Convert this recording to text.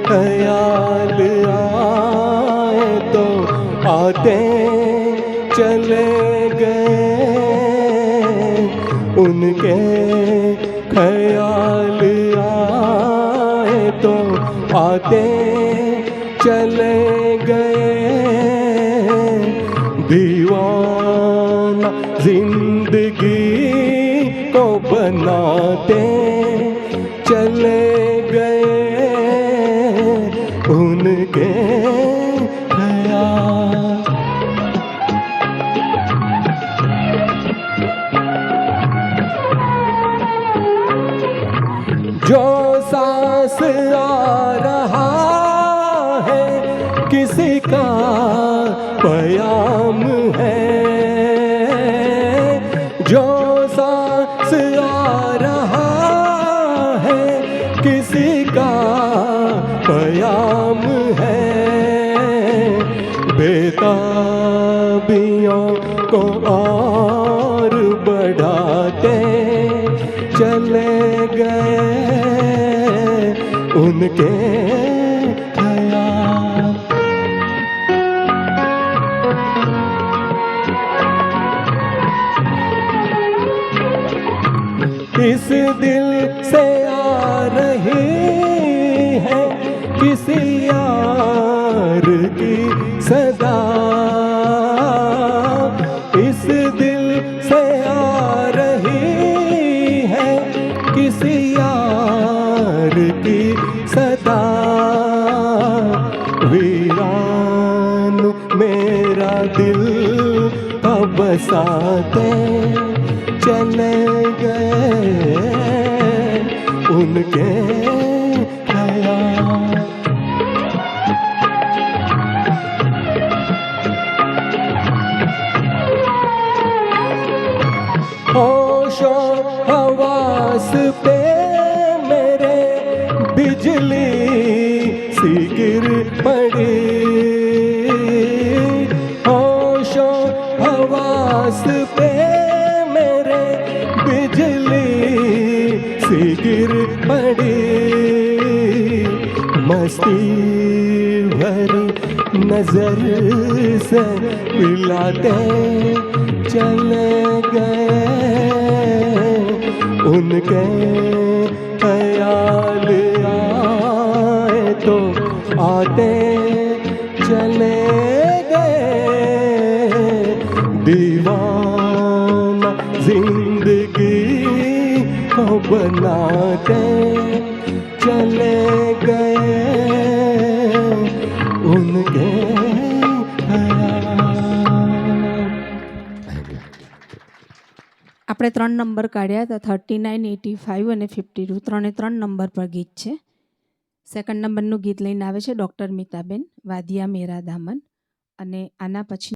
ख्याल आए तो आते चले गए, उनके ख्याल आए तो आते चले गए। दीवाना जिंदगी को बनाते चले गए, उनके ख्याल। जो सांस आ रहा है किसी का प्याम है, जो सांस आ रहा है किसी का प्याम है। बेताबियों को और बढ़ाते चले गए, उनके ख्याल। इस दिल से आ रही है किसी यार की सदा, इस दिल से आ रही है किसी यार की सदा। वीरान मेरा दिल का बसाते चले गए, उनके ख्याल। होशो हवास पे मेरे बिजली सी गिर पड़ी, होशो हवास पे मेरे बिजली सी गिर पड़ी। मस्ती भरी नजर से मिलाते चले गए, उनके ख्याल आए तो आते चले गए। दीवाना जिंदगी को बनाते चले गए, उनके આપણે 3 નંબર કાઢ્યા હતા, 39, 85 અને 52 ત્રણે 3 નંબર પર ગીત છે. સેકન્ડ નંબરનું ગીત લઈને આવે છે ડૉક્ટર મીતાબેન, વાદિયા મેરા દામન, અને આના પછી